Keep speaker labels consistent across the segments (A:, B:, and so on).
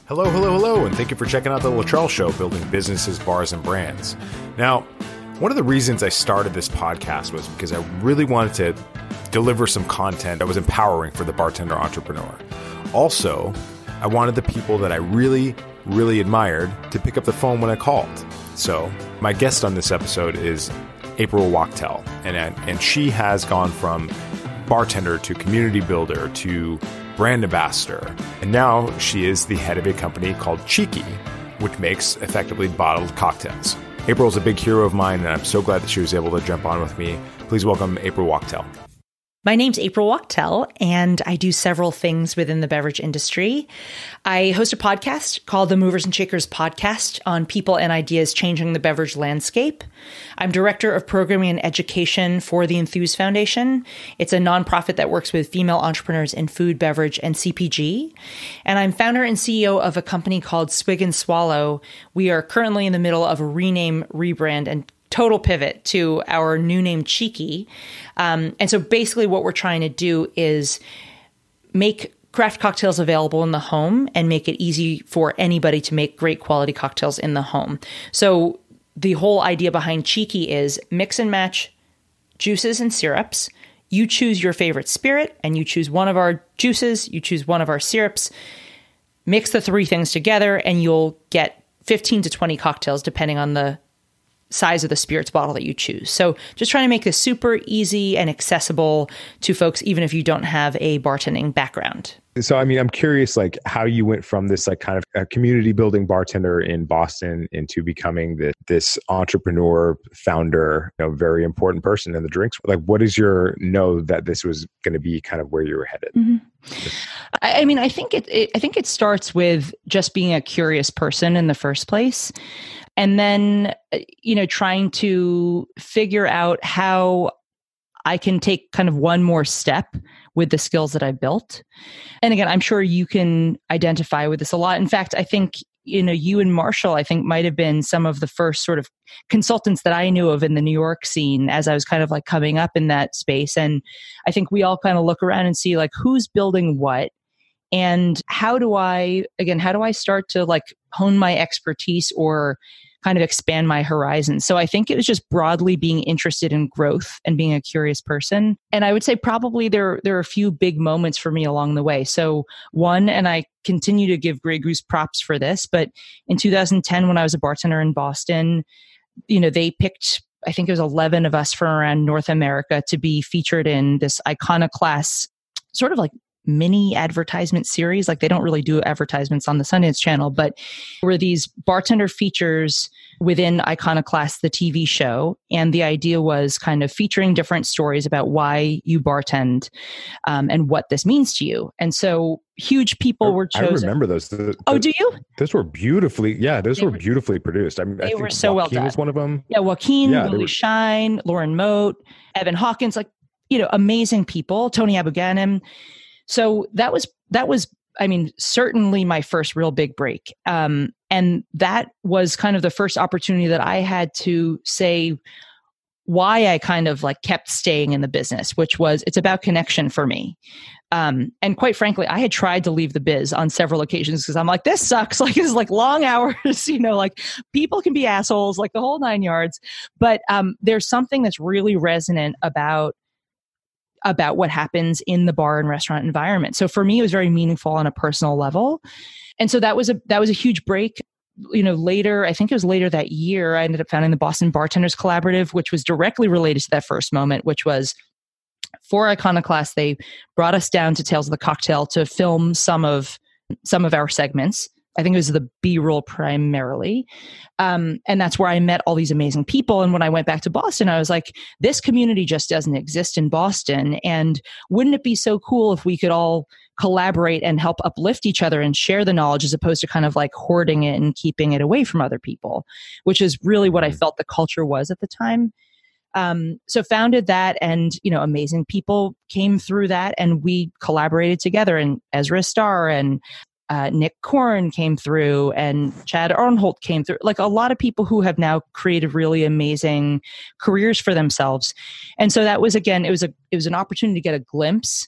A: Hello, hello, hello, and thank you for checking out The Luttrell Show, building businesses, bars, and brands. Now, one of the reasons I started this podcast was because I really wanted to deliver some content that was empowering for the bartender entrepreneur. Also, I wanted the people that I really, really admired to pick up the phone when I called. So, my guest on this episode is April Wachtel, and she has gone from bartender to community builder to brand ambassador. And now she is the head of a company called Cheeky, which makes effectively bottled cocktails. April is a big hero of mine, and I'm so glad that she was able to jump on with me. Please welcome April Wachtel.
B: My name's April Wachtel, and I do several things within the beverage industry. I host a podcast called the Movers and Shakers Podcast on people and ideas changing the beverage landscape. I'm director of programming and education for the Enthuse Foundation. It's a nonprofit that works with female entrepreneurs in food, beverage, and CPG. And I'm founder and CEO of a company called Swig Swallow. We are currently in the middle of a rename, rebrand, and total pivot to our new name, Cheeky. And so basically what we're trying to do is make craft cocktails available in the home and make it easy for anybody to make great quality cocktails in the home. So the whole idea behind Cheeky is mix and match juices and syrups. You choose your favorite spirit and you choose one of our juices, you choose one of our syrups, mix the three things together, and you'll get 15 to 20 cocktails depending on the size of the spirits bottle that you choose. So just trying to make this super easy and accessible to folks, even if you don't have a bartending background.
A: So, I mean, I'm curious, like, how you went from this, like, kind of a community building bartender in Boston into becoming this entrepreneur, founder, very important person in the drinks. Like, what is your know that this was going to be kind of where you were headed?
B: Mm-hmm. I mean, I think it starts with just being a curious person in the first place. And then, trying to figure out how I can take kind of one more step with the skills that I've built. And again, I'm sure you can identify with this a lot. In fact, I think, you and Marshall, I think might have been some of the first sort of consultants that I knew of in the New York scene as I was kind of like coming up in that space. And I think we all kind of look around and see like who's building what. And how do I start to like hone my expertise or kind of expand my horizons? So I think it was just broadly being interested in growth and being a curious person. And I would say probably there are a few big moments for me along the way. So one, and I continue to give Grey Goose props for this, but in 2010, when I was a bartender in Boston, they picked, I think it was 11 of us from around North America to be featured in this iconoclast sort of like mini advertisement series. Like they don't really do advertisements on the Sundance Channel, but were these bartender features within Iconoclast, the TV show. And the idea was kind of featuring different stories about why you bartend and what this means to you. And so huge people were chosen.
A: I remember those.
B: Oh, do you?
A: Those were beautifully beautifully produced. I mean, I think
B: were so well done.
A: was one of them.
B: Yeah, Joaquin, Lily Shine, Lauren Moat, Evan Hawkins, like, amazing people, Tony Abou-Ganim. So that was, I mean, certainly my first real big break. And that was kind of the first opportunity that I had to say why I kind of like kept staying in the business, which was it's about connection for me. And quite frankly, I had tried to leave the biz on several occasions because I'm like, this sucks. Like it's like long hours, like people can be assholes, like the whole 9 yards. But there's something that's really resonant about what happens in the bar and restaurant environment. So for me, it was very meaningful on a personal level. And so that was a huge break. Later, I think it was later that year, I ended up founding the Boston Bartenders Collaborative, which was directly related to that first moment, which was for Iconoclast. They brought us down to Tales of the Cocktail to film some of our segments. I think it was the B-roll primarily. And that's where I met all these amazing people. And when I went back to Boston, I was like, this community just doesn't exist in Boston. And wouldn't it be so cool if we could all collaborate and help uplift each other and share the knowledge as opposed to kind of like hoarding it and keeping it away from other people, which is really what I felt the culture was at the time. So founded that, and, amazing people came through that, and we collaborated together, and Ezra Starr and Nick Korn came through, and Chad Arnholt came through, like a lot of people who have now created really amazing careers for themselves. And so that was, again, it was an opportunity to get a glimpse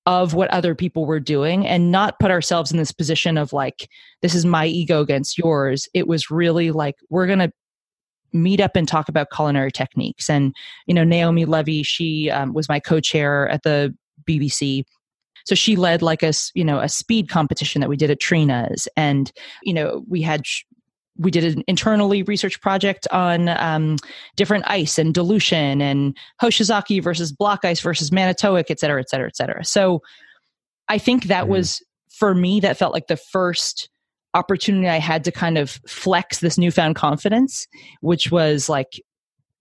B: of what other people were doing and not put ourselves in this position of like, this is my ego against yours. It was really like, we're going to meet up and talk about culinary techniques. And, Naomi Levy, she was my co-chair at the BBC. So she led like a speed competition that we did at Trina's. And, we did an internally research project on different ice and dilution and Hoshizaki versus block ice versus Manitowoc, et cetera, et cetera, et cetera. So I think that was, for me, that felt like the first opportunity I had to kind of flex this newfound confidence, which was like,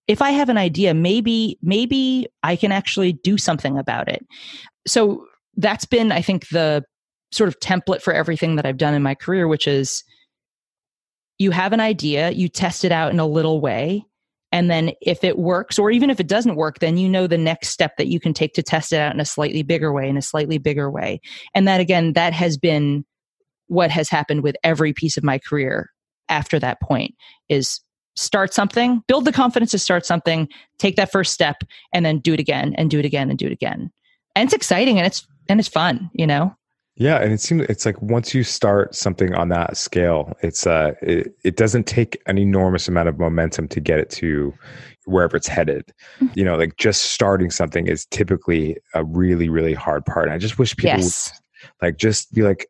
B: if I have an idea, maybe I can actually do something about it. So that's been, I think, the sort of template for everything that I've done in my career, which is you have an idea, you test it out in a little way, and then if it works, or even if it doesn't work, then the next step that you can take to test it out in a slightly bigger way, And that, again, that has been what has happened with every piece of my career after that point is start something, build the confidence to start something, take that first step, and then do it again and do it again and do it again. And it's exciting and it's fun,
A: Yeah, and it's like once you start something on that scale, it doesn't take an enormous amount of momentum to get it to wherever it's headed. Like just starting something is typically a really, really hard part. And I just wish people would like just be like,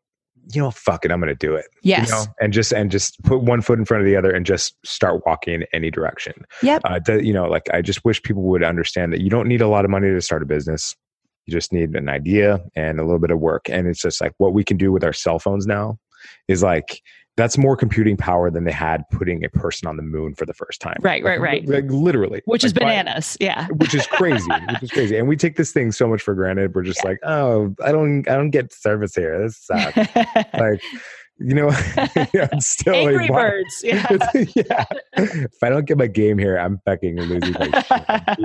A: fuck it, I'm going to do it.
B: Yes.
A: And just put one foot in front of the other and just start walking in any direction.
B: Yep.
A: Like I just wish people would understand that you don't need a lot of money to start a business. You just need an idea and a little bit of work. And it's just like what we can do with our cell phones now is like, that's more computing power than they had putting a person on the moon for the first time.
B: Right.
A: Like literally.
B: Which is bananas. Yeah.
A: Which is crazy. And we take this thing so much for granted. We're just like, oh, I don't get service here. This sucks. Like, it's still
B: Angry
A: like,
B: Birds. Yeah.
A: Yeah. If I don't get my game here, I'm fucking losing my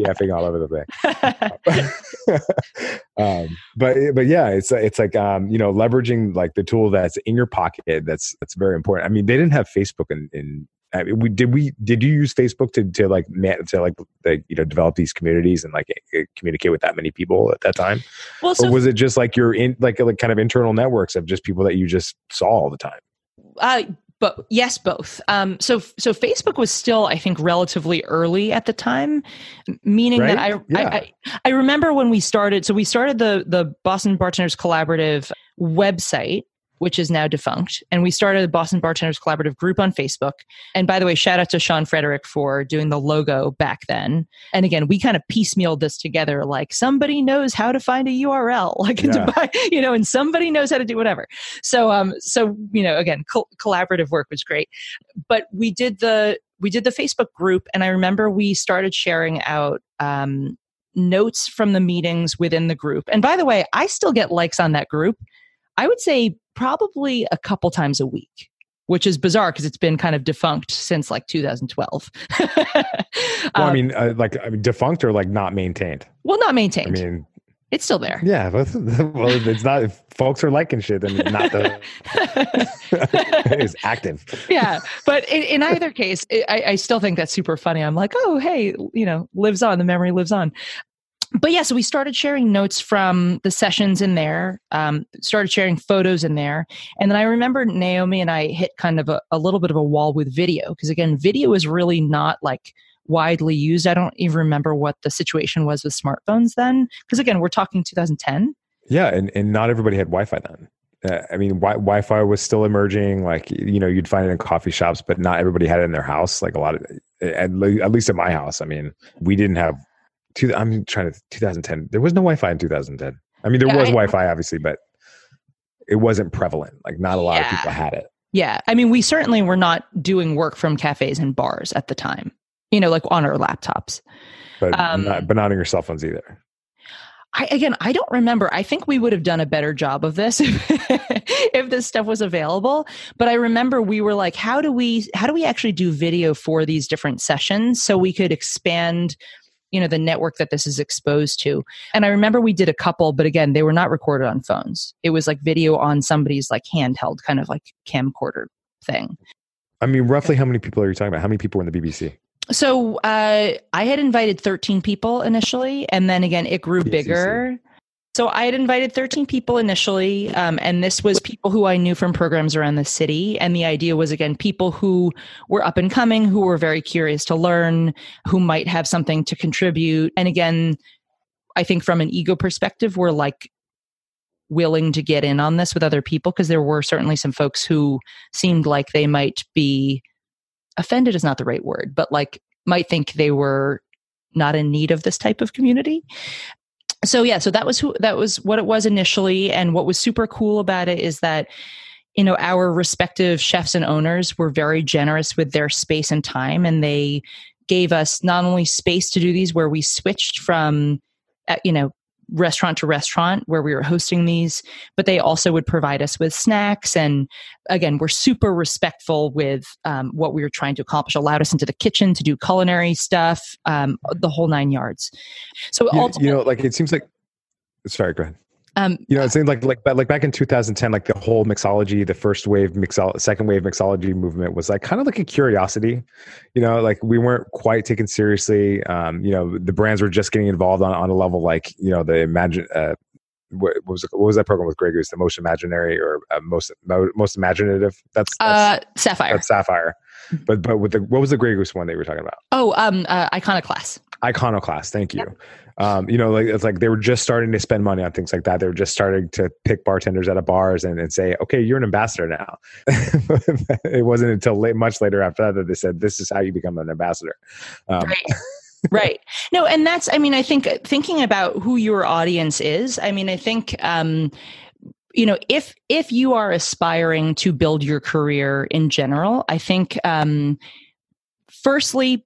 A: effing all over the place. But yeah, it's like leveraging like the tool that's in your pocket. That's very important. I mean, they didn't have Facebook did you use Facebook to develop these communities and like communicate with that many people at that time? Well, or was it just like you're in like kind of internal networks of just people that you just saw all the time?
B: But yes, both. So Facebook was still, I think, relatively early at the time, meaning
A: right?
B: that I remember when we started. So we started the Boston Bartenders Collaborative website, which is now defunct. And we started the Boston Bartenders Collaborative group on Facebook. And by the way, shout out to Sean Frederick for doing the logo back then. And again, we kind of piecemealed this together, like somebody knows how to find a URL, and somebody knows how to do whatever. So again, collaborative work was great. But we did the Facebook group, and I remember we started sharing out notes from the meetings within the group. And by the way, I still get likes on that group. I would say probably a couple times a week, which is bizarre because it's been kind of defunct since like 2012.
A: Defunct or like not maintained?
B: Well, not maintained.
A: I mean,
B: it's still there.
A: Yeah. Well, it's not, if folks are liking shit, then not it's active.
B: Yeah. But in either case, I still think that's super funny. I'm like, oh, hey, lives on. The memory lives on. But yeah, so we started sharing notes from the sessions in there, started sharing photos in there. And then I remember Naomi and I hit kind of a little bit of a wall with video. Because again, video is really not like widely used. I don't even remember what the situation was with smartphones then. Because again, we're talking 2010.
A: Yeah, and not everybody had Wi-Fi then. Wi-Fi was still emerging. Like, you'd find it in coffee shops, but not everybody had it in their house. Like at least at my house. I mean, we didn't have 2010. There was no Wi-Fi in 2010. I mean, there was Wi-Fi obviously, but it wasn't prevalent. Like not a lot of people had it.
B: Yeah. I mean, we certainly were not doing work from cafes and bars at the time, like on our laptops.
A: But not on your cell phones either.
B: I don't remember. I think we would have done a better job of this if this stuff was available. But I remember we were like, how do we actually do video for these different sessions so we could expand the network that this is exposed to. And I remember we did a couple, but again, they were not recorded on phones. It was like video on somebody's like handheld kind of like camcorder thing.
A: I mean, roughly how many people are you talking about? How many people were in the BBC?
B: So I had invited 13 people initially. And then again, it grew bigger. So I had invited 13 people initially, and this was people who I knew from programs around the city. And the idea was, again, people who were up and coming, who were very curious to learn, who might have something to contribute. And again, I think from an ego perspective, we're like willing to get in on this with other people, because there were certainly some folks who seemed like they might be offended is not the right word, but like might think they were not in need of this type of community. So that was what it was initially. And what was super cool about it is that, our respective chefs and owners were very generous with their space and time. And they gave us not only space to do these, where we switched from, restaurant to restaurant where we were hosting these, but they also would provide us with snacks. And again, we're super respectful with what we were trying to accomplish, allowed us into the kitchen to do culinary stuff, the whole 9 yards. So ultimately,
A: it seems like, sorry, go ahead. It seemed like back in 2010, like the whole mixology, the first wave second wave mixology movement was like kind of like a curiosity, like we weren't quite taken seriously. The brands were just getting involved on a level like, the Imagine, what was that program with Grey Goose? The Most Imaginary or most Imaginative? That's
B: Sapphire.
A: That's Sapphire. But with what was the Grey Goose one that you were talking about?
B: Iconoclast.
A: Iconoclast. Thank you. Yep. It's like they were just starting to spend money on things like that. They were just starting to pick bartenders out of bars and say, okay, you're an ambassador now. It wasn't until much later after that they said, this is how you become an ambassador.
B: Right. Right. No, and that's, I think thinking about who your audience is, I think, if you are aspiring to build your career in general, I think, firstly,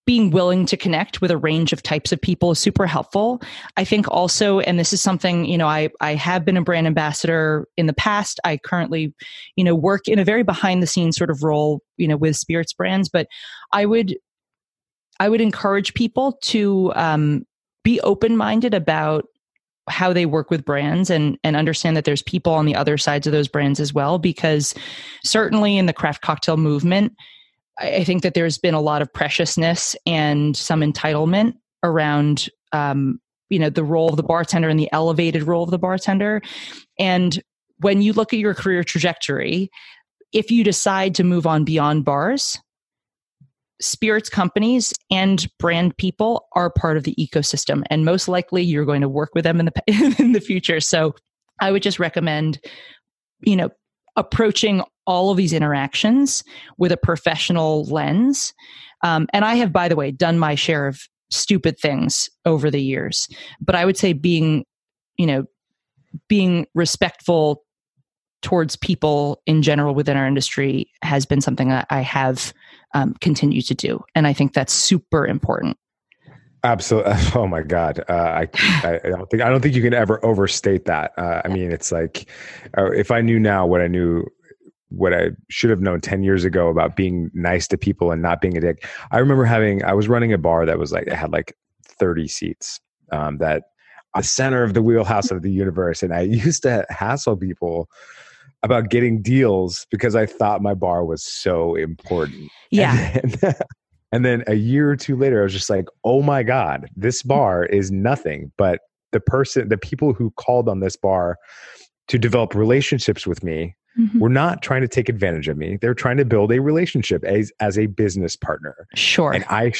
B: being willing to connect with a range of types of people is super helpful. I think also, and this is something, I have been a brand ambassador in the past. I currently, work in a very behind the scenes sort of role, with spirits brands, but I would encourage people to be open-minded about how they work with brands and understand that there's people on the other sides of those brands as well, because certainly in the craft cocktail movement, I think that there's been a lot of preciousness and some entitlement around, the role of the bartender and the elevated role of the bartender. And when you look at your career trajectory, if you decide to move on beyond bars, spirits companies and brand people are part of the ecosystem, and most likely you're going to work with them in the future. So I would just recommend, approaching all of these interactions with a professional lens. And I have, by the way, done my share of stupid things over the years, but I would say being respectful towards people in general within our industry has been something that I have continued to do. And I think that's super important.
A: Absolutely. Oh my God. I don't think you can ever overstate that. It's like, if I knew now what I should have known 10 years ago about being nice to people and not being a dick. I remember I was running a bar that was like, it had like 30 seats, that the center of the wheelhouse of the universe. And I used to hassle people about getting deals because I thought my bar was so important.
B: Yeah.
A: And then a year or two later, I was just like, oh my God, this bar is nothing. But the people who called on this bar to develop relationships with me were not trying to take advantage of me. They're trying to build a relationship as a business partner.
B: Sure.
A: And I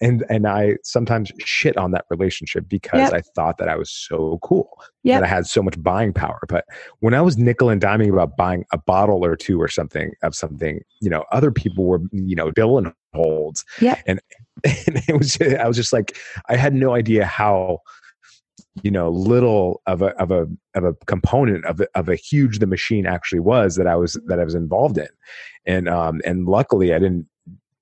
A: and I sometimes shit on that relationship because I thought that I was so cool, that I had so much buying power. But when I was nickel and diming about buying a bottle or two or something, other people were, bill and holds.
B: Yeah.
A: And I was just like, I had no idea how, little of a component of a huge the machine actually was that I was involved in, and luckily I didn't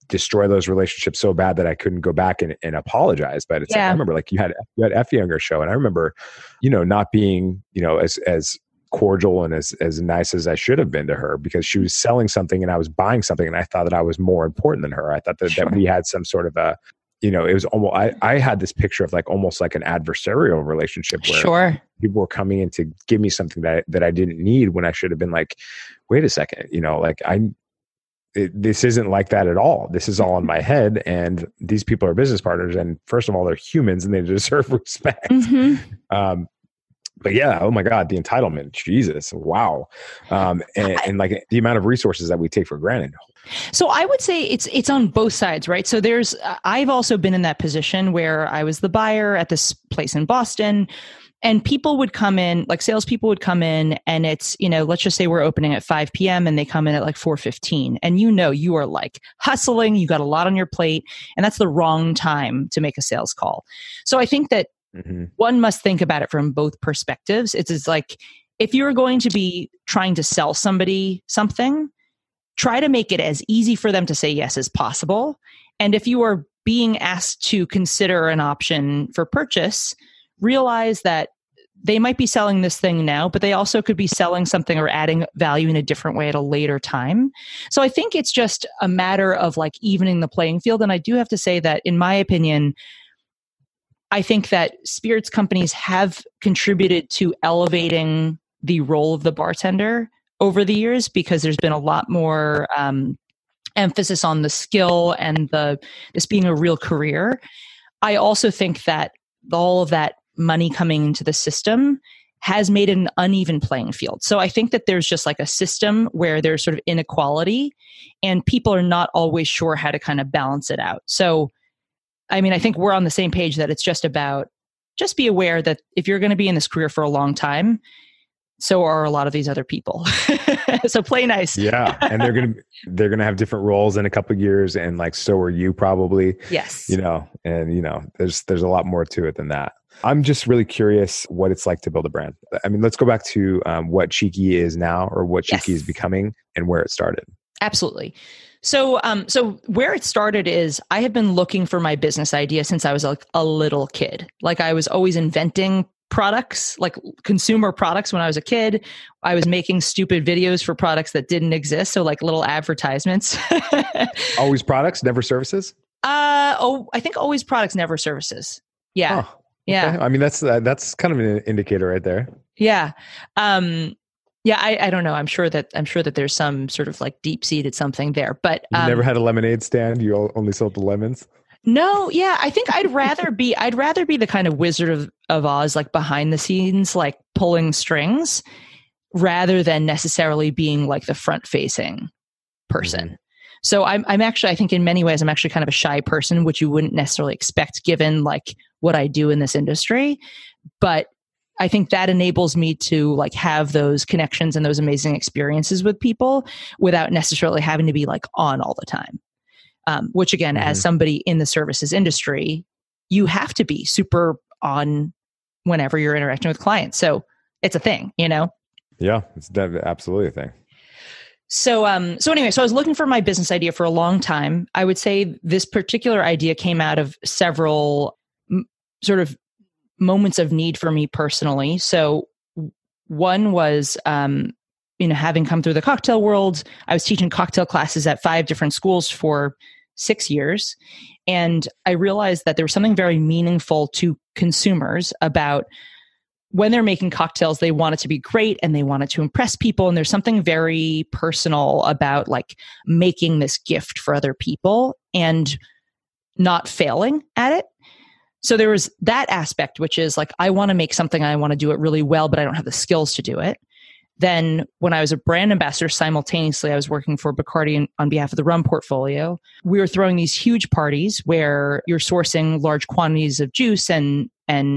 A: destroy those relationships so bad that I couldn't go back and apologize. But it's like, I remember like you had Effie on your show, and I remember not being as cordial and as nice as I should have been to her, because she was selling something and I was buying something, and I thought that I was more important than her. I thought that we had some sort of a, it was almost, I had this picture of like almost like an adversarial relationship where people were coming in to give me something that I didn't need, when I should have been like, wait a second, this isn't like that at all. This is all in my head, and these people are business partners. And first of all, they're humans and they deserve respect. But yeah, oh my God, the entitlement, Jesus, wow. And like the amount of resources that we take for granted.
B: So I would say it's on both sides, right? So I've also been in that position where I was the buyer at this place in Boston, and people would come in, like salespeople would come in, and it's, let's just say we're opening at 5 p.m. and they come in at like 4:15, and you are like hustling, you got a lot on your plate, and that's the wrong time to make a sales call. So I think that one must think about it from both perspectives. It's like, if you're going to be trying to sell somebody something, try to make it as easy for them to say yes as possible. And if you are being asked to consider an option for purchase, realize that they might be selling this thing now, but they also could be selling something or adding value in a different way at a later time. So I think it's just a matter of like evening the playing field. And I do have to say that, in my opinion, I think that spirits companies have contributed to elevating the role of the bartender over the years, because there's been a lot more emphasis on the skill and this being a real career. I also think that all of that money coming into the system has made it an uneven playing field. So I think that there's just like a system where there's sort of inequality, and people are not always sure how to kind of balance it out. So, I mean, I think we're on the same page that it's just be aware that if you're going to be in this career for a long time, so are a lot of these other people. So play nice.
A: Yeah. And they're going to have different roles in a couple of years. And like, so are you probably.
B: Yes.
A: There's a lot more to it than that. I'm just really curious what it's like to build a brand. I mean, let's go back to what Cheeky is now, or what Cheeky is becoming, and where it started.
B: Absolutely. So where it started is, I have been looking for my business idea since I was like a little kid. Like, I was always inventing products, like consumer products. When I was a kid, I was making stupid videos for products that didn't exist. So like little advertisements.
A: Always products, never services?
B: I think always products, never services. Yeah.
A: Oh,
B: yeah.
A: Okay. I mean, that's kind of an indicator right there.
B: Yeah. Yeah, I don't know. I'm sure that there's some sort of like deep-seated something there. But
A: you never had a lemonade stand? You only sold the lemons?
B: No, yeah. I think I'd rather be the kind of Wizard of Oz, like behind the scenes, like pulling strings, rather than necessarily being like the front-facing person. Mm-hmm. So I'm actually, I think in many ways, I'm actually kind of a shy person, which you wouldn't necessarily expect given like what I do in this industry. But I think that enables me to like have those connections and those amazing experiences with people without necessarily having to be like on all the time. Which again, as somebody in the services industry, you have to be super on whenever you're interacting with clients. So it's a thing,
A: Yeah, it's absolutely a thing.
B: So anyway, so I was looking for my business idea for a long time. I would say this particular idea came out of several sort of moments of need for me personally. So one was, having come through the cocktail world, I was teaching cocktail classes at 5 different schools for 6 years. And I realized that there was something very meaningful to consumers about when they're making cocktails, they want it to be great and they want it to impress people. And there's something very personal about like making this gift for other people and not failing at it. So there was that aspect, which is like, I want to make something, I want to do it really well, but I don't have the skills to do it. Then when I was a brand ambassador, simultaneously, I was working for Bacardi on behalf of the rum portfolio. We were throwing these huge parties where you're sourcing large quantities of juice and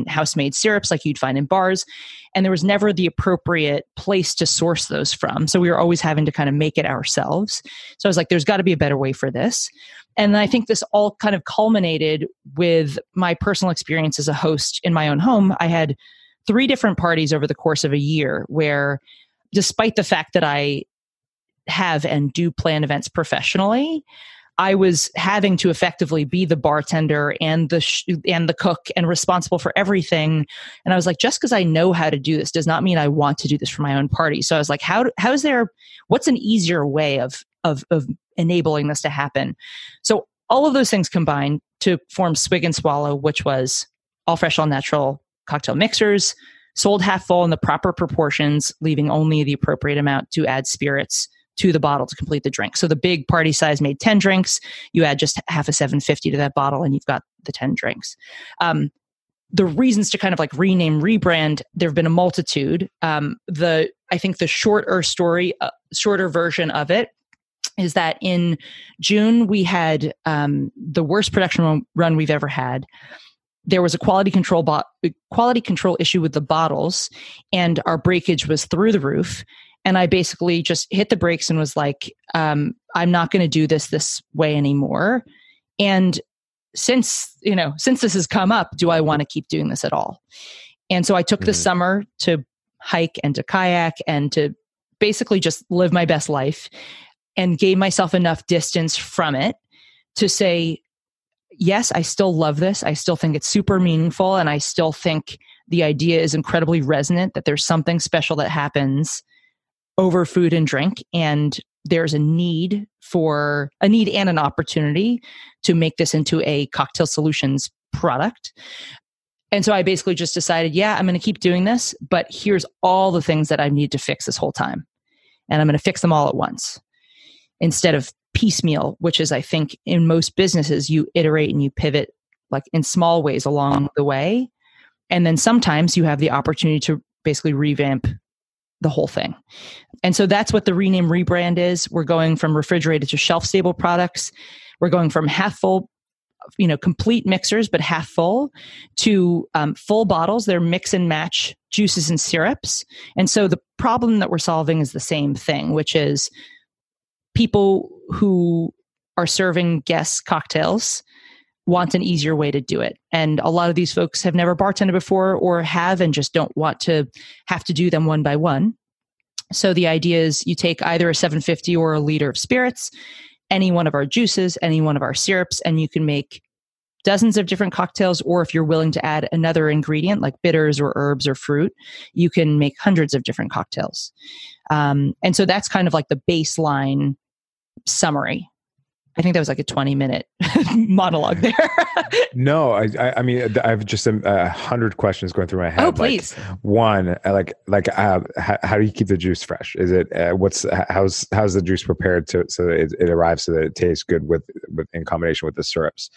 B: house-made syrups like you'd find in bars. And there was never the appropriate place to source those from. So we were always having to kind of make it ourselves. So I was like, there's got to be a better way for this. And I think this all kind of culminated with my personal experience as a host in my own home. I had 3 different parties over the course of a year where, despite the fact that I have and do plan events professionally, I was having to effectively be the bartender and the cook and responsible for everything. And I was like, just because I know how to do this does not mean I want to do this for my own party. So I was like, what's an easier way of enabling this to happen? So all of those things combined to form Swig Swallow, which was all fresh, all natural cocktail mixers, sold half full in the proper proportions, leaving only the appropriate amount to add spirits to the bottle to complete the drink. So the big party size made 10 drinks. You add just half a 750 to that bottle and you've got the 10 drinks. the reasons to kind of like rename, rebrand, there have been a multitude. I think the shorter version of it is that in June, we had the worst production run we've ever had. There was a quality control issue with the bottles, and our breakage was through the roof. And I basically just hit the brakes and was like, I'm not going to do this way anymore. And since this has come up, do I want to keep doing this at all? And so I took the summer to hike and to kayak and to basically just live my best life, and gave myself enough distance from it to say, yes, I still love this. I still think it's super meaningful. And I still think the idea is incredibly resonant, that there's something special that happens over food and drink. And there's a need and an opportunity to make this into a cocktail solutions product. And so I basically just decided, I'm going to keep doing this, but here's all the things that I need to fix this whole time. And I'm going to fix them all at once instead of piecemeal, which is, I think, in most businesses, you iterate and you pivot like in small ways along the way. And then sometimes you have the opportunity to basically revamp the whole thing. And so that's what the rename, rebrand is. We're going from refrigerated to shelf stable products. We're going from half full, complete mixers, but half full, to full bottles. They're mix and match juices and syrups. And so the problem that we're solving is the same thing, which is people who are serving guests cocktails want an easier way to do it. And a lot of these folks have never bartended before, or have and just don't want to have to do them one by one. So the idea is you take either a 750 or a liter of spirits, any one of our juices, any one of our syrups, and you can make dozens of different cocktails. Or if you're willing to add another ingredient like bitters or herbs or fruit, you can make hundreds of different cocktails. And so that's kind of like the baseline summary. I think that was like a 20-minute monologue there.
A: No, I mean, I've just 100 questions going through my head.
B: Oh, please.
A: Like, one, how do you keep the juice fresh? Is it how's the juice prepared so that it arrives so that it tastes good with in combination with the syrups?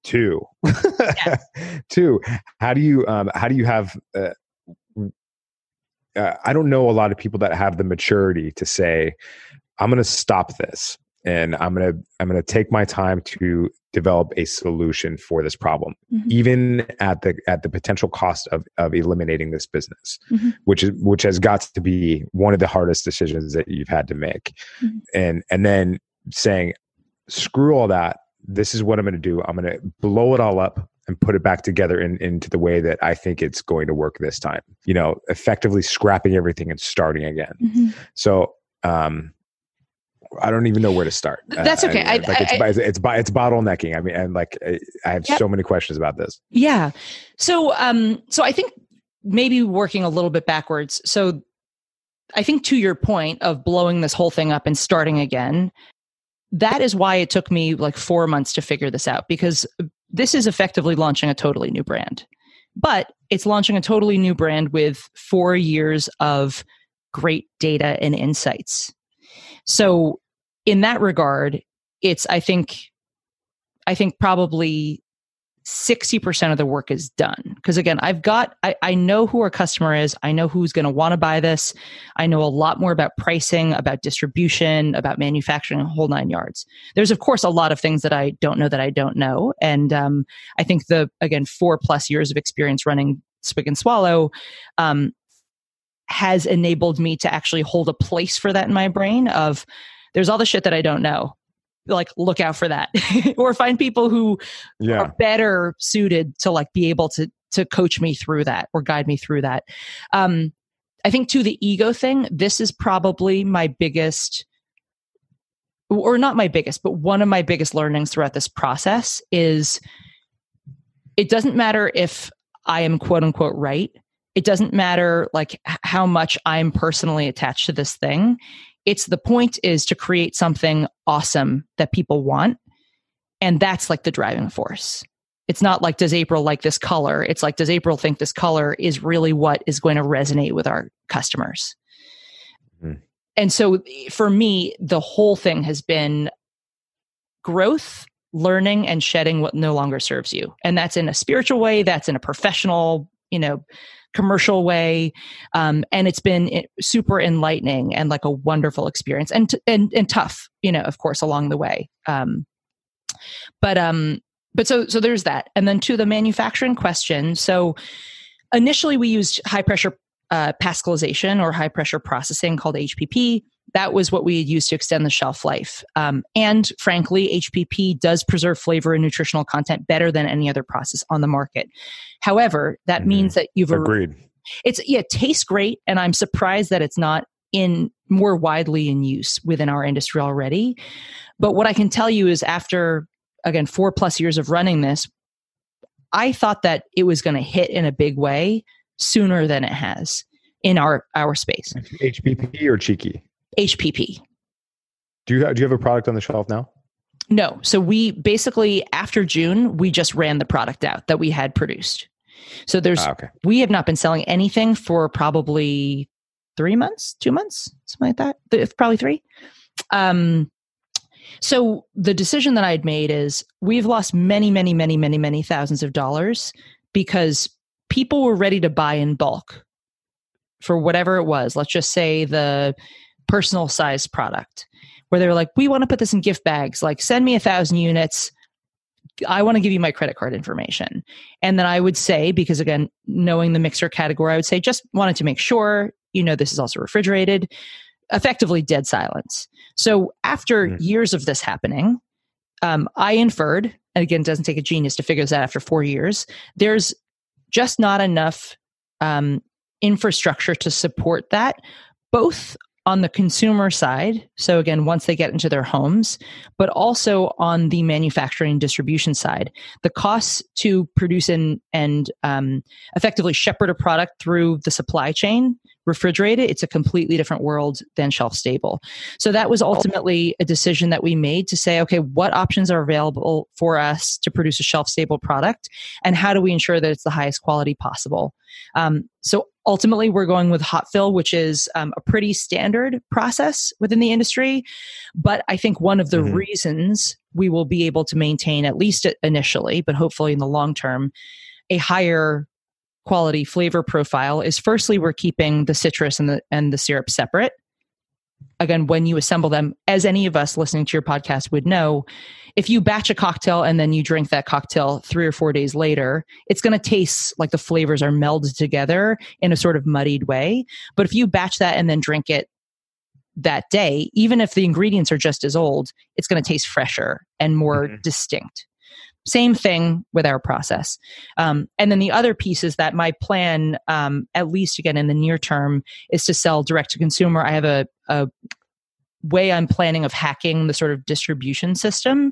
A: Two,
B: Yes.
A: how do you have I don't know a lot of people that have the maturity to say, I'm going to stop this. And I'm gonna take my time to develop a solution for this problem, even at the potential cost of eliminating this business, which has got to be one of the hardest decisions that you've had to make. And then saying, screw all that. This is what I'm going to do. I'm going to blow it all up and put it back together into the way that I think it's going to work this time. Effectively scrapping everything and starting again. So. I don't even know where to start.
B: That's okay.
A: It's bottlenecking. I mean, and I have so many questions about this.
B: Yeah. So I think maybe working a little bit backwards. So I think to your point of blowing this whole thing up and starting again, that is why it took me like 4 months to figure this out, because this is effectively launching a totally new brand, but it's launching a totally new brand with 4 years of great data and insights. So in that regard, it's, I think probably 60% of the work is done. Because again, I know who our customer is. I know who's going to want to buy this. I know a lot more about pricing, about distribution, about manufacturing, a whole 9 yards. There's of course a lot of things that I don't know. And I think 4+ years of experience running Swig and Swallow, has enabled me to actually hold a place for that in my brain of, there's all the shit that I don't know. Like, look out for that. Or find people who are better suited to be able to coach me through that or guide me through that. I think to the ego thing, this is probably my biggest, or not my biggest, but one of my biggest learnings throughout this process is it doesn't matter if I am quote unquote right. It doesn't matter how much I'm personally attached to this thing. The point is to create something awesome that people want. And that's the driving force. It's not does April like this color? It's does April think this color is really what is going to resonate with our customers? And so for me, the whole thing has been growth learning and shedding what no longer serves you. And that's in a spiritual way, that's in a professional, commercial way. And it's been super enlightening and like a wonderful experience and tough, of course, along the way. But so there's that. And then to the manufacturing question. So initially we used high pressure pascalization or high pressure processing called HPP. That was what we had used to extend the shelf life. And frankly, HPP does preserve flavor and nutritional content better than any other process on the market. However, that means that you've
A: agreed.
B: It tastes great. And I'm surprised that it's not more widely in use within our industry already. But what I can tell you is after, again, 4+ years of running this, I thought that it was going to hit in a big way sooner than it has in our space.
A: HPP or cheeky?
B: HPP.
A: Do you have a product on the shelf now?
B: No. So we basically, after June, we just ran the product out that we had produced. So we have not been selling anything for probably 3 months, 2 months, something like that. Probably 3. So the decision that I had made is we've lost many thousands of dollars because people were ready to buy in bulk for whatever it was. Let's just say the personal size product where they were like, we want to put this in gift bags, like send me 1,000 units. I want to give you my credit card information. And then I would say, because again, knowing the mixer category, I would say, just wanted to make sure, this is also refrigerated, effectively dead silence. So after years of this happening, I inferred, and again, it doesn't take a genius to figure this out after 4 years, there's just not enough infrastructure to support that, both on the consumer side. So again, once they get into their homes, but also on the manufacturing and distribution side, the costs to produce and effectively shepherd a product through the supply chain, refrigerate it, it's a completely different world than shelf stable. So that was ultimately a decision that we made to say, okay, what options are available for us to produce a shelf stable product? And how do we ensure that it's the highest quality possible? So ultimately, we're going with hot fill, which is a pretty standard process within the industry. But I think one of the reasons we will be able to maintain, at least initially, but hopefully in the long term, a higher quality flavor profile is firstly, we're keeping the citrus and the syrup separate. Again, when you assemble them, as any of us listening to your podcast would know, if you batch a cocktail and then you drink that cocktail 3 or 4 days later, it's going to taste like the flavors are melded together in a sort of muddied way. But if you batch that and then drink it that day, even if the ingredients are just as old, it's going to taste fresher and more distinct. Same thing with our process. And then the other piece is that my plan, at least again in the near term, is to sell direct to consumer. I have a way I'm planning of hacking the sort of distribution system,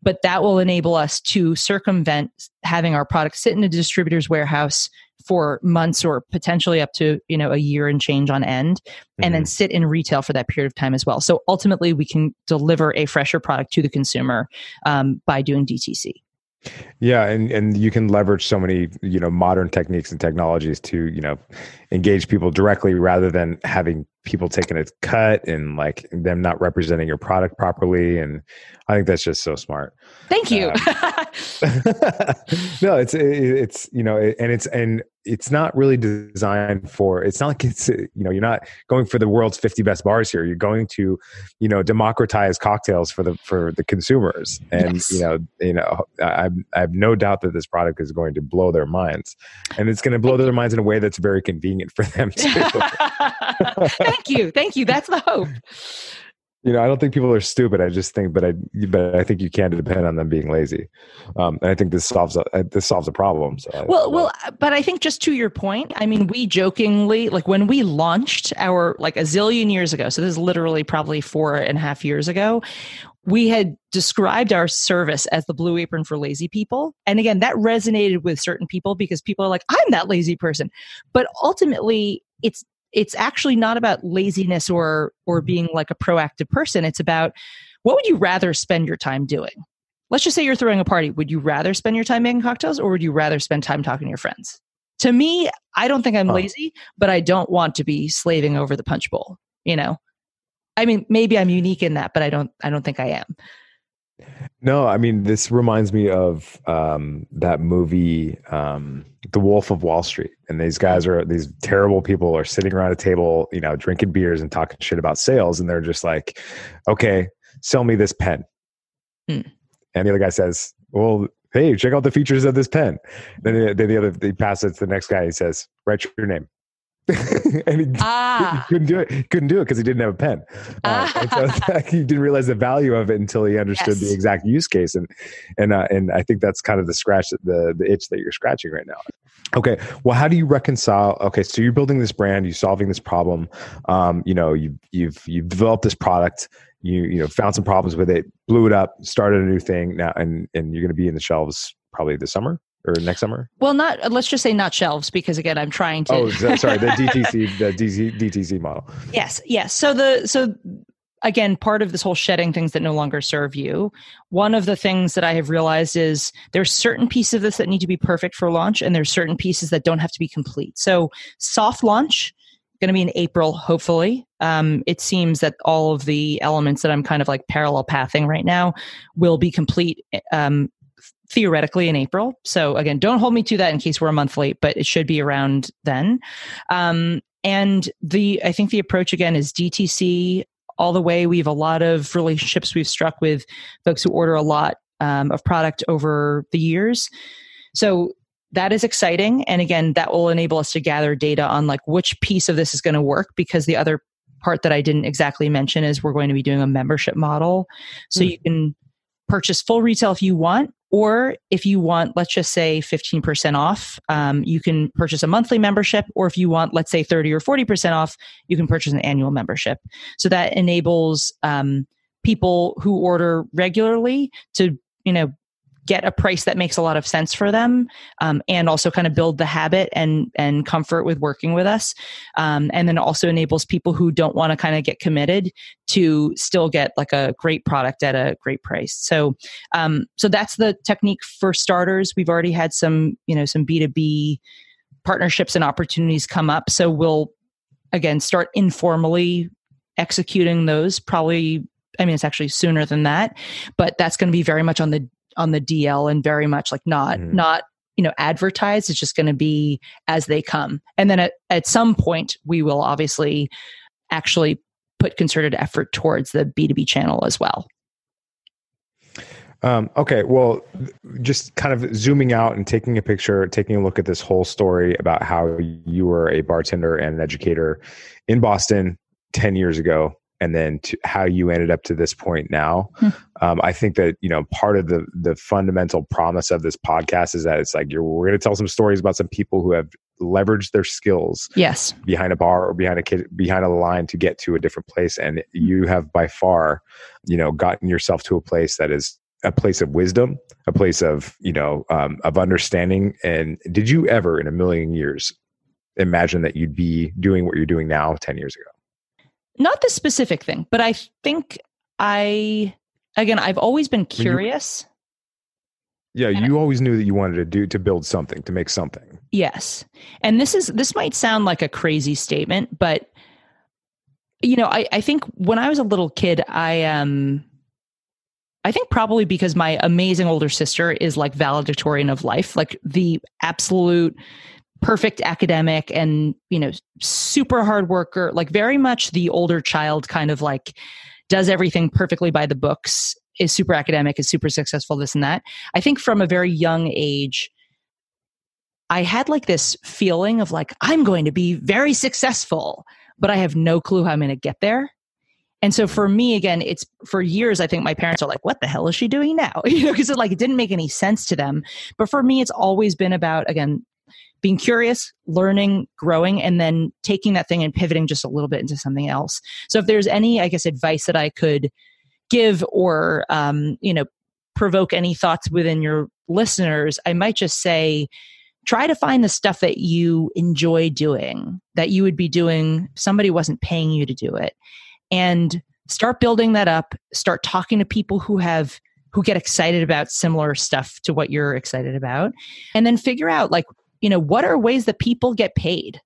B: but that will enable us to circumvent having our product sit in a distributor's warehouse for months or potentially up to a year and change on end, and then sit in retail for that period of time as well. So ultimately, we can deliver a fresher product to the consumer by doing DTC.
A: Yeah, and you can leverage so many modern techniques and technologies to engage people directly rather than having people taking a cut and like them not representing your product properly. And I think that's just so smart.
B: Thank you.
A: No, it's not really designed for. It's not like it's you're not going for the world's 50 best bars here. You're going to democratize cocktails for the consumers. And
B: yes.
A: I have no doubt that this product is going to blow their minds, and it's going to blow their minds in a way that's very convenient for them too.
B: Thank you. That's the hope.
A: I don't think people are stupid. I just think, but I think you can't depend on them being lazy. And I think this solves a problem. So
B: but I think just to your point, I mean, we jokingly, like when we launched our, like a zillion years ago, so this is literally probably 4.5 years ago, we had described our service as the Blue Apron for lazy people. And again, that resonated with certain people because people are like, I'm that lazy person. But ultimately, it's actually not about laziness or being like a proactive person. It's about, what would you rather spend your time doing? Let's just say you're throwing a party. Would you rather spend your time making cocktails, or would you rather spend time talking to your friends? To me, I don't think I'm lazy, but I don't want to be slaving over the punch bowl. I mean, maybe I'm unique in that, but I don't think I am.
A: No, I mean, this reminds me of that movie, The Wolf of Wall Street. And these terrible people are sitting around a table, drinking beers and talking shit about sales. And they're just like, okay, sell me this pen. And the other guy says, well, hey, check out the features of this pen. Then he passes it to the next guy. He says, write your name. And he couldn't do it. He couldn't do it because he didn't have a pen. And so he didn't realize the value of it until he understood the exact use case. And I think that's kind of the itch that you're scratching right now. Okay. Well, how do you reconcile? Okay. So you're building this brand, you're solving this problem. You've developed this product, you found some problems with it, blew it up, started a new thing now, and you're going to be in the shelves probably this summer. Or next summer?
B: Well, let's just say not shelves, because again, I'm trying to.
A: Oh, sorry, the DTC model.
B: Yes. So again, part of this whole shedding things that no longer serve you. One of the things that I have realized is there's certain pieces of this that need to be perfect for launch, and there's certain pieces that don't have to be complete. So soft launch, going to be in April, hopefully. It seems that all of the elements that I'm kind of like parallel pathing right now will be complete. Theoretically in April. So again, don't hold me to that in case we're a month late, but it should be around then. And I think the approach again is DTC all the way. We have a lot of relationships we've struck with folks who order a lot of product over the years. So that is exciting. And again, that will enable us to gather data on like which piece of this is going to work, because the other part that I didn't exactly mention is we're going to be doing a membership model. So you can purchase full retail if you want, or if you want, let's just say 15% off, you can purchase a monthly membership, or if you want, let's say 30 or 40% off, you can purchase an annual membership. So that enables people who order regularly to, get a price that makes a lot of sense for them, and also kind of build the habit and comfort with working with us. And then also enables people who don't want to kind of get committed to still get like a great product at a great price. So that's the technique for starters. We've already had some B2B partnerships and opportunities come up. So we'll, again, start informally executing those probably. I mean, it's actually sooner than that, but that's going to be very much on the DL and very much like not advertised. It's just going to be as they come. And then at some point we will obviously actually put concerted effort towards the B2B channel as well.
A: Okay. Well, just kind of zooming out and taking a picture, taking a look at this whole story about how you were a bartender and an educator in Boston 10 years ago, and then to how you ended up to this point now. I think that, part of the fundamental promise of this podcast is that it's like, we're going to tell some stories about some people who have leveraged their skills behind a bar or behind a line to get to a different place. And you have by far, gotten yourself to a place that is a place of wisdom, a place of, of understanding. And did you ever in a million years imagine that you'd be doing what you're doing now 10 years ago? Not
B: this specific thing, but I think I've always been curious.
A: You always knew that you wanted to build something, to make something.
B: Yes. And this might sound like a crazy statement, but I think when I was a little kid, I think probably because my amazing older sister is like valedictorian of life, like the absolute perfect academic and, super hard worker, like very much the older child kind of like does everything perfectly by the books, is super academic, is super successful, this and that. I think from a very young age, I had like this feeling of like, I'm going to be very successful, but I have no clue how I'm going to get there. And so for me, again, it's for years, I think my parents are like, what the hell is she doing now? Because it didn't make any sense to them. But for me, it's always been about, again, being curious, learning, growing, and then taking that thing and pivoting just a little bit into something else. So if there's any, I guess, advice that I could give or, provoke any thoughts within your listeners, I might just say, try to find the stuff that you enjoy doing, that you would be doing if somebody wasn't paying you to do it. And start building that up, start talking to people who get excited about similar stuff to what you're excited about. And then figure out what are ways that people get paid?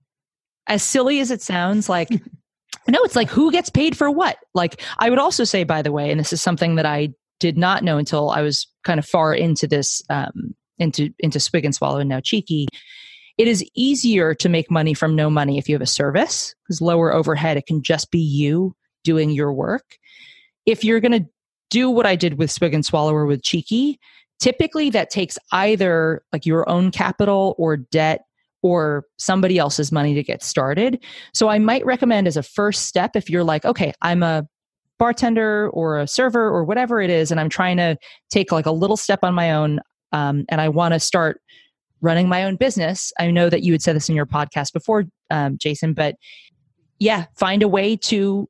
B: As silly as it sounds, it's like who gets paid for what? Like I would also say, by the way, and this is something that I did not know until I was kind of far into this, into Swig and Swallow and now Cheeky. It is easier to make money from no money if you have a service, because lower overhead, it can just be you doing your work. If you're going to do what I did with Swig and Swallow or with Cheeky, typically that takes either like your own capital or debt or somebody else's money to get started. So I might recommend as a first step, if you're like, okay, I'm a bartender or a server or whatever it is, and I'm trying to take like a little step on my own, and I want to start running my own business. I know that you had said this in your podcast before, Jason, but yeah, find a way to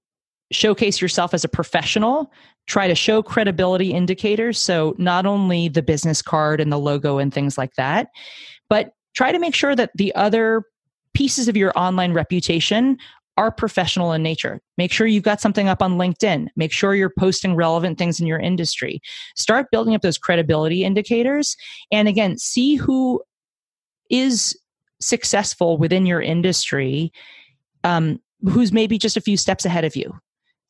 B: showcase yourself as a professional. Try to show credibility indicators. So not only the business card and the logo and things like that, but try to make sure that the other pieces of your online reputation are professional in nature. Make sure you've got something up on LinkedIn. Make sure you're posting relevant things in your industry. Start building up those credibility indicators. And again, see who is successful within your industry, who's maybe just a few steps ahead of you.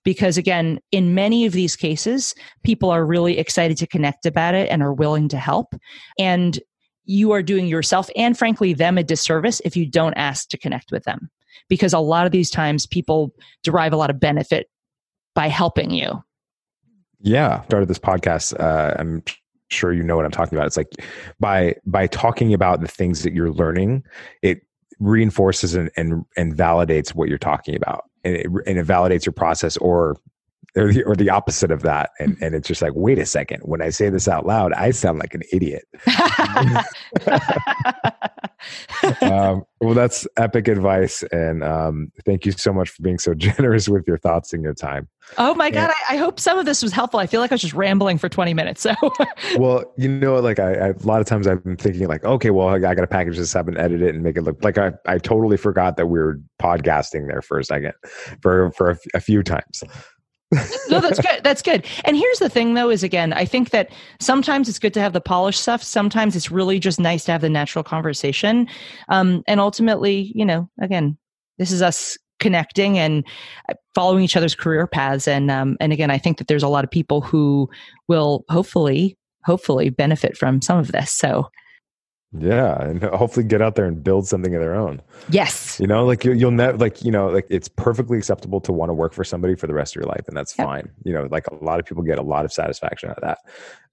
B: Because again, in many of these cases, people are really excited to connect about it and are willing to help. And you are doing yourself and frankly them a disservice if you don't ask to connect with them. Because a lot of these times people derive a lot of benefit by helping you.
A: Yeah. Started this podcast. I'm sure you know what I'm talking about. It's like by talking about the things that you're learning, it reinforces and validates what you're talking about. And it validates your process or the opposite of that. And it's just like, wait a second, when I say this out loud, I sound like an idiot. Well, that's epic advice. And thank you so much for being so generous with your thoughts and your time.
B: Oh my God. I hope some of this was helpful. I feel like I was just rambling for 20 minutes. So,
A: well, you know, like I a lot of times I've been thinking like, okay, well, I got to package this up and edit it and make it look like I totally forgot that we were podcasting there for a second for a few times.
B: No, that's good. That's good. And here's the thing though, is again, I think that sometimes it's good to have the polished stuff. Sometimes it's really just nice to have the natural conversation. And ultimately, you know, again, this is us connecting and following each other's career paths. And again, I think that there's a lot of people who will hopefully benefit from some of this. So
A: yeah. And hopefully get out there and build something of their own.
B: Yes.
A: You know, like you'll never like, you know, like it's perfectly acceptable to want to work for somebody for the rest of your life. And that's fine. You know, like a lot of people get a lot of satisfaction out of that.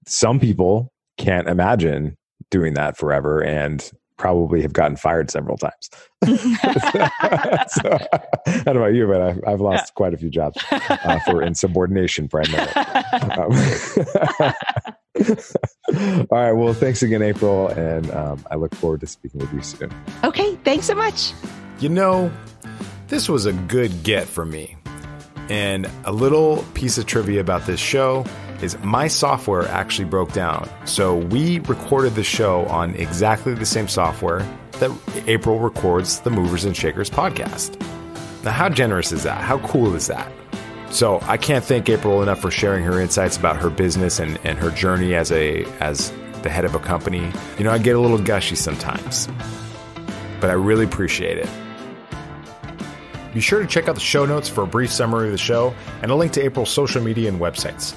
A: Some people can't imagine doing that forever and probably have gotten fired several times. So, I don't know about you, but I've lost quite a few jobs for insubordination primarily. All right. Well, thanks again, April. And I look forward to speaking with you soon.
B: Okay. Thanks so much.
A: You know, this was a good get for me. And a little piece of trivia about this show is my software actually broke down. So we recorded the show on exactly the same software that April records the Movers and Shakers podcast. Now, how generous is that? How cool is that? So I can't thank April enough for sharing her insights about her business and her journey as the head of a company. You know, I get a little gushy sometimes, but I really appreciate it. Be sure to check out the show notes for a brief summary of the show and a link to April's social media and websites.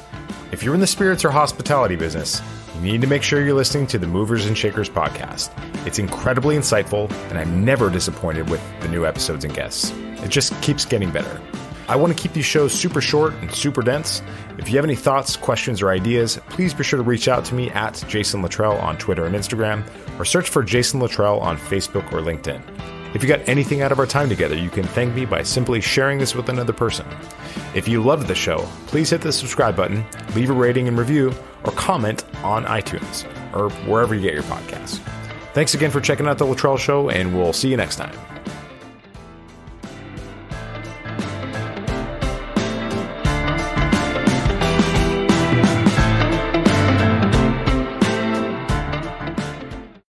A: If you're in the spirits or hospitality business, you need to make sure you're listening to the Movers and Shakers podcast. It's incredibly insightful, and I'm never disappointed with the new episodes and guests. It just keeps getting better. I want to keep these shows super short and super dense. If you have any thoughts, questions, or ideas, please be sure to reach out to me at Jason Luttrell on Twitter and Instagram, or search for Jason Luttrell on Facebook or LinkedIn. If you got anything out of our time together, you can thank me by simply sharing this with another person. If you loved the show, please hit the subscribe button, leave a rating and review, or comment on iTunes, or wherever you get your podcasts. Thanks again for checking out The Luttrell Show, and we'll see you next time.